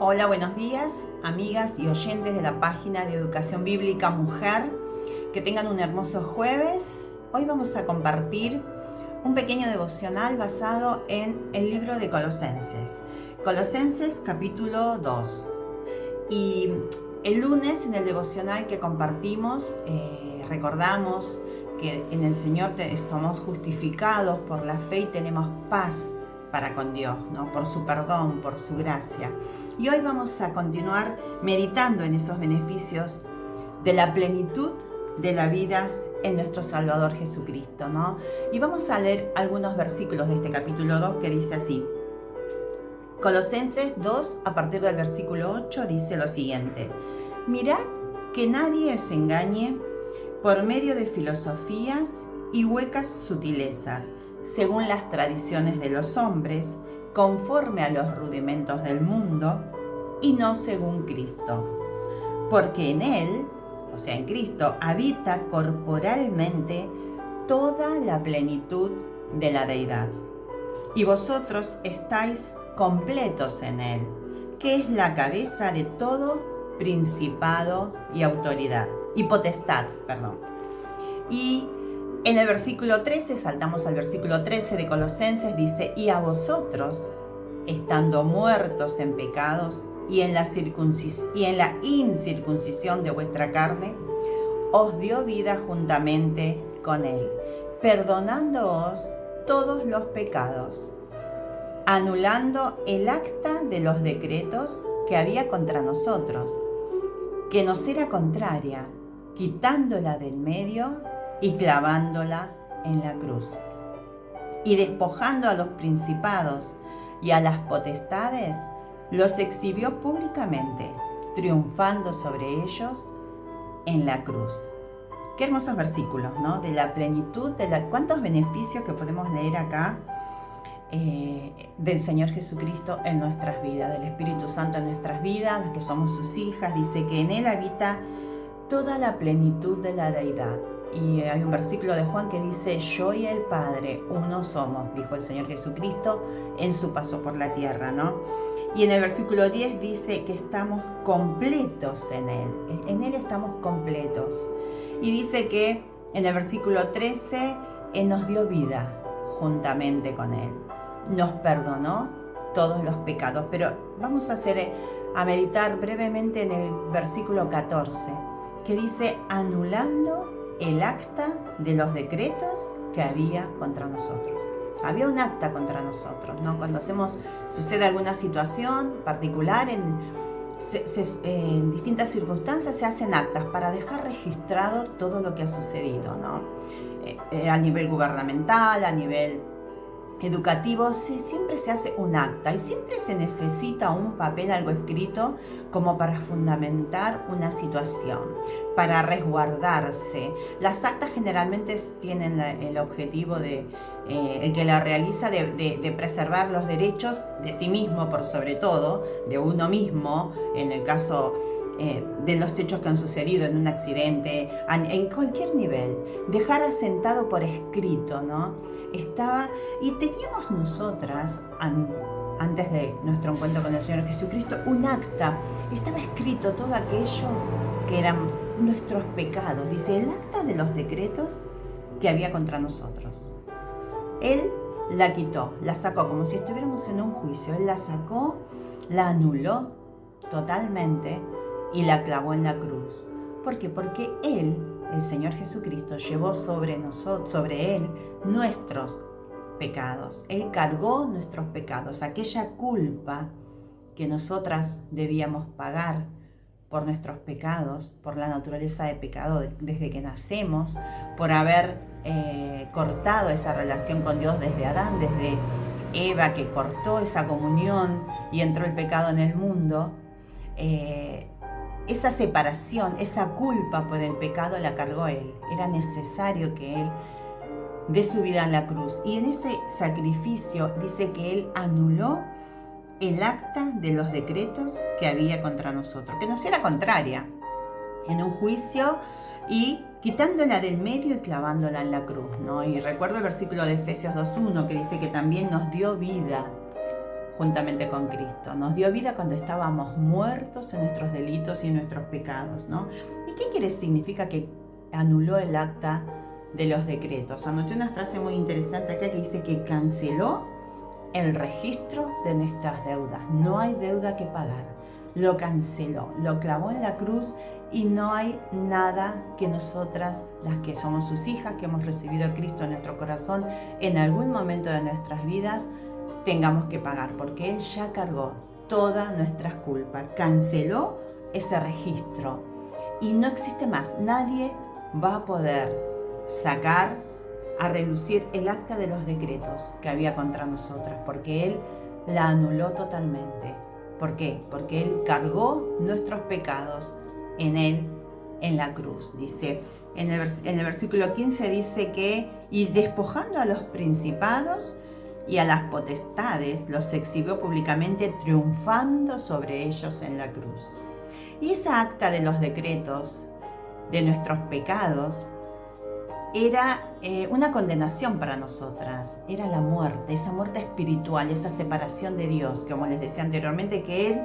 Hola, buenos días, amigas y oyentes de la página de Educación Bíblica Mujer. Que tengan un hermoso jueves. Hoy vamos a compartir un pequeño devocional basado en el libro de Colosenses. Colosenses capítulo 2. Y el lunes en el devocional que compartimos, recordamos que en el Señor estamos justificados por la fe y tenemos paz para con Dios, ¿no? Por su perdón, por su gracia. Y hoy vamos a continuar meditando en esos beneficios de la plenitud de la vida en nuestro Salvador Jesucristo, ¿no? Y vamos a leer algunos versículos de este capítulo 2 que dice así. Colosenses 2, a partir del versículo 8, dice lo siguiente: Mirad que nadie os engañe por medio de filosofías y huecas sutilezas, según las tradiciones de los hombres, conforme a los rudimentos del mundo, y no según Cristo. Porque en Él, o sea en Cristo, habita corporalmente toda la plenitud de la deidad. Y vosotros estáis completos en Él, que es la cabeza de todo principado y autoridad, y potestad, Y en el versículo 13, saltamos al versículo 13 de Colosenses, dice: Y a vosotros, estando muertos en pecados y en la incircuncisión de vuestra carne, os dio vida juntamente con Él, perdonándoos todos los pecados, anulando el acta de los decretos que había contra nosotros, que nos era contraria, quitándola del medio y clavándola en la cruz. Y despojando a los principados y a las potestades, los exhibió públicamente, triunfando sobre ellos en la cruz. Qué hermosos versículos, ¿no? De la plenitud, cuántos beneficios que podemos leer acá del Señor Jesucristo en nuestras vidas, del Espíritu Santo en nuestras vidas, las que somos sus hijas. Dice que en Él habita toda la plenitud de la deidad. Y hay un versículo de Juan que dice: Yo y el Padre uno somos, dijo el Señor Jesucristo en su paso por la tierra, ¿no? Y en el versículo 10 dice que estamos completos en Él. En Él estamos completos. Y dice que en el versículo 13 Él nos dio vida juntamente con Él. Nos perdonó todos los pecados. Pero vamos a meditar brevemente en el versículo 14, que dice: anulando el acta de los decretos que había contra nosotros. Había un acta contra nosotros, ¿no? Cuando sucede alguna situación particular en distintas circunstancias, se hacen actas para dejar registrado todo lo que ha sucedido, ¿no? A nivel gubernamental, a nivel educativo, siempre se hace un acta y siempre se necesita un papel, algo escrito, como para fundamentar una situación, para resguardarse. Las actas generalmente tienen el objetivo el que la realiza, de preservar los derechos de sí mismo, por sobre todo, de uno mismo, en el caso de los hechos que han sucedido en un accidente, en cualquier nivel, dejar asentado por escrito, ¿no? Y teníamos nosotras, antes de nuestro encuentro con el Señor Jesucristo, un acta. Estaba escrito todo aquello que eran nuestros pecados. Dice: el acta de los decretos que había contra nosotros. Él la quitó, la sacó, como si estuviéramos en un juicio. Él la sacó, la anuló totalmente y la clavó en la cruz. ¿Por qué? Porque Él, el Señor Jesucristo, llevó sobre Él nuestros pecados. Él cargó nuestros pecados, aquella culpa que nosotras debíamos pagar por nuestros pecados, por la naturaleza de pecado desde que nacemos, por haber cortado esa relación con Dios desde Adán, desde Eva, que cortó esa comunión y entró el pecado en el mundo. Esa separación, esa culpa por el pecado la cargó Él. Era necesario que Él dé su vida en la cruz. Y en ese sacrificio dice que Él anuló el acta de los decretos que había contra nosotros, que nos era contraria, en un juicio, y quitándola del medio y clavándola en la cruz, ¿no? Y recuerdo el versículo de Efesios 2:1 que dice que también nos dio vida juntamente con Cristo. Nos dio vida cuando estábamos muertos en nuestros delitos y en nuestros pecados, ¿no? ¿Y qué quiere? Significa que anuló el acta de los decretos. Anoté una frase muy interesante acá que dice que canceló el registro de nuestras deudas. No hay deuda que pagar. Lo canceló, lo clavó en la cruz y no hay nada que nosotras, las que somos sus hijas, que hemos recibido a Cristo en nuestro corazón, en algún momento de nuestras vidas, tengamos que pagar, porque Él ya cargó todas nuestras culpas, canceló ese registro y no existe más. Nadie va a poder sacar a relucir el acta de los decretos que había contra nosotras, porque Él la anuló totalmente. ¿Por qué? Porque Él cargó nuestros pecados en Él, en la cruz. Dice, en el versículo 15 dice que, y despojando a los principados y a las potestades, los exhibió públicamente, triunfando sobre ellos en la cruz. Y esa acta de los decretos de nuestros pecados era una condenación para nosotras, era la muerte, esa muerte espiritual, esa separación de Dios, como les decía anteriormente, que Él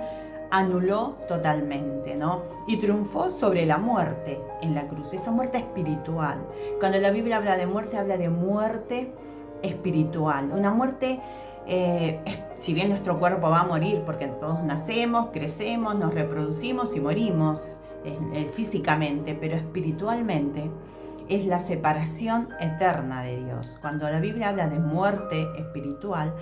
anuló totalmente, ¿no? Y triunfó sobre la muerte en la cruz, esa muerte espiritual. Cuando la Biblia habla de muerte espiritual, una muerte, si bien nuestro cuerpo va a morir, porque todos nacemos, crecemos, nos reproducimos y morimos físicamente, pero espiritualmente es la separación eterna de Dios. Cuando la Biblia habla de muerte espiritual,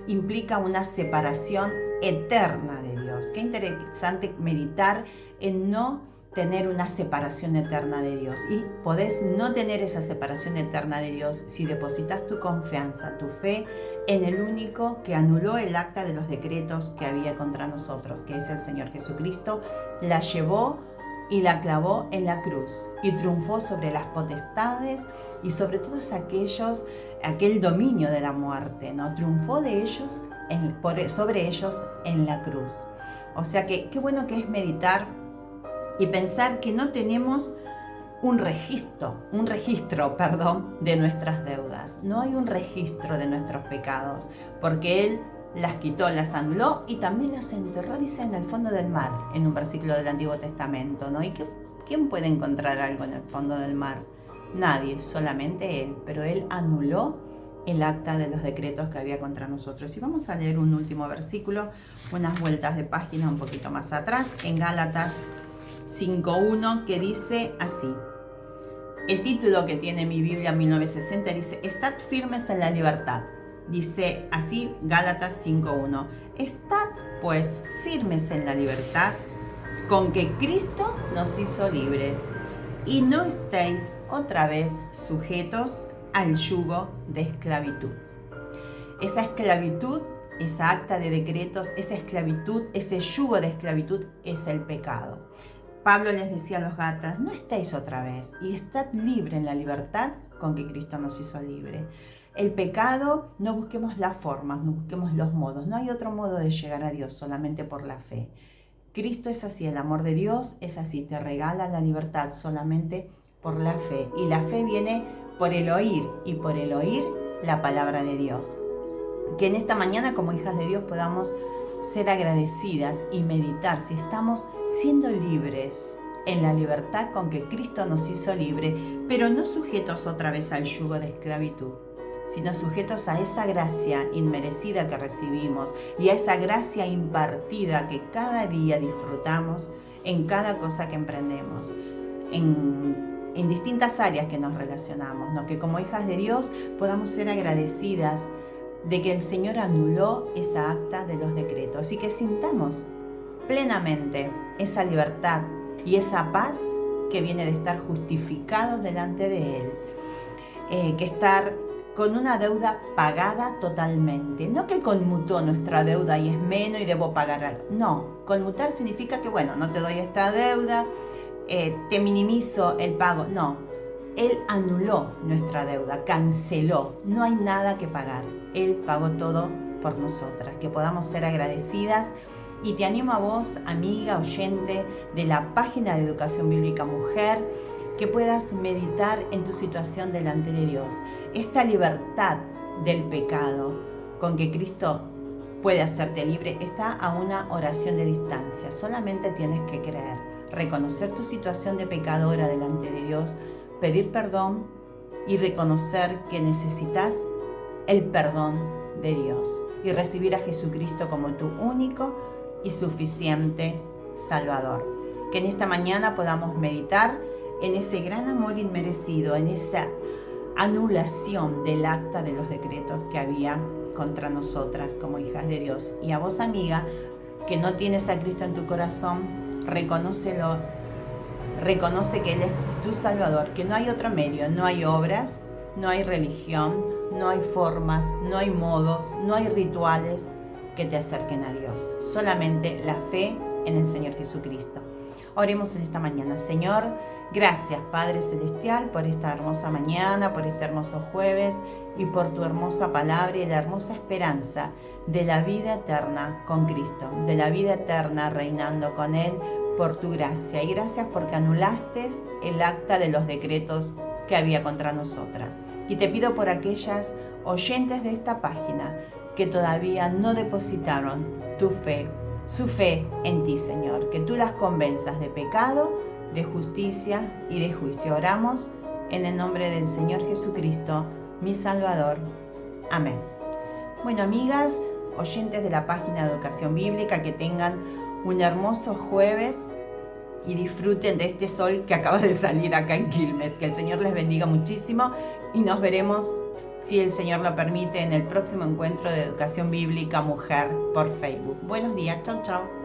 implica una separación eterna de Dios. Qué interesante meditar en no tener una separación eterna de Dios. Y podés no tener esa separación eterna de Dios si depositas tu confianza, tu fe en el único que anuló el acta de los decretos que había contra nosotros, que es el Señor Jesucristo. La llevó y la clavó en la cruz y triunfó sobre las potestades y sobre todos aquel dominio de la muerte, ¿no? Triunfó de ellos sobre ellos en la cruz. O sea que qué bueno que es meditar y pensar que no tenemos un registro, de nuestras deudas. No hay un registro de nuestros pecados, porque Él las quitó, las anuló y también las enterró, dice, en el fondo del mar, en un versículo del Antiguo Testamento, ¿no? ¿Y quién puede encontrar algo en el fondo del mar? Nadie, solamente Él, pero Él anuló el acta de los decretos que había contra nosotros. Y vamos a leer un último versículo, unas vueltas de página un poquito más atrás, en Gálatas 5.1, que dice así. El título que tiene mi Biblia 1960 dice, estad firmes en la libertad. Dice así Gálatas 5.1, estad pues firmes en la libertad con que Cristo nos hizo libres y no estéis otra vez sujetos al yugo de esclavitud. Esa esclavitud, esa acta de decretos, esa esclavitud, ese yugo de esclavitud es el pecado. Pablo les decía a los Gálatas, no estéis otra vez y estad libre en la libertad con que Cristo nos hizo libre. El pecado, no busquemos las formas, no busquemos los modos. No hay otro modo de llegar a Dios, solamente por la fe. Cristo es así, el amor de Dios es así, te regala la libertad solamente por la fe. Y la fe viene por el oír, y por el oír la palabra de Dios. Que en esta mañana, como hijas de Dios, podamos ser agradecidas y meditar si estamos siendo libres en la libertad con que Cristo nos hizo libre, pero no sujetos otra vez al yugo de esclavitud, sino sujetos a esa gracia inmerecida que recibimos y a esa gracia impartida que cada día disfrutamos en cada cosa que emprendemos, en distintas áreas que nos relacionamos, ¿no? Que como hijas de Dios podamos ser agradecidas de que el Señor anuló esa acta de los decretos y que sintamos plenamente esa libertad y esa paz que viene de estar justificados delante de Él, que estar con una deuda pagada totalmente. No que conmutó nuestra deuda y es menos y debo pagar algo. No, conmutar significa que, bueno, no te doy esta deuda, te minimizo el pago. No, Él anuló nuestra deuda, canceló. No hay nada que pagar. Él pagó todo por nosotras. Que podamos ser agradecidas. Y te animo a vos, amiga, oyente de la página de Educación Bíblica Mujer, que puedas meditar en tu situación delante de Dios. Esta libertad del pecado con que Cristo puede hacerte libre, está a una oración de distancia. Solamente tienes que creer, reconocer tu situación de pecadora delante de Dios, pedir perdón y reconocer que necesitas el perdón de Dios y recibir a Jesucristo como tu único y suficiente Salvador. Que en esta mañana podamos meditar en ese gran amor inmerecido, en esa anulación del acta de los decretos que había contra nosotras como hijas de Dios. Y a vos, amiga, que no tienes a Cristo en tu corazón, reconócelo, reconoce que Él es tu Salvador, que no hay otro medio, no hay obras, no hay religión, no hay formas, no hay modos, no hay rituales que te acerquen a Dios. Solamente la fe en el Señor Jesucristo. Oremos en esta mañana. Señor, gracias, Padre Celestial, por esta hermosa mañana, por este hermoso jueves y por tu hermosa palabra y la hermosa esperanza de la vida eterna con Cristo, de la vida eterna reinando con Él por tu gracia. Y gracias porque anulaste el acta de los decretos que había contra nosotras. Y te pido por aquellas oyentes de esta página que todavía no depositaron su fe en ti, Señor, que tú las convenzas de pecado, de justicia y de juicio. Oramos en el nombre del Señor Jesucristo, mi Salvador. Amén. Bueno, amigas, oyentes de la página de Educación Bíblica, que tengan un hermoso jueves y disfruten de este sol que acaba de salir acá en Quilmes. Que el Señor les bendiga muchísimo y nos veremos, si el Señor lo permite, en el próximo encuentro de Educación Bíblica Mujer por Facebook. Buenos días, chau, chau.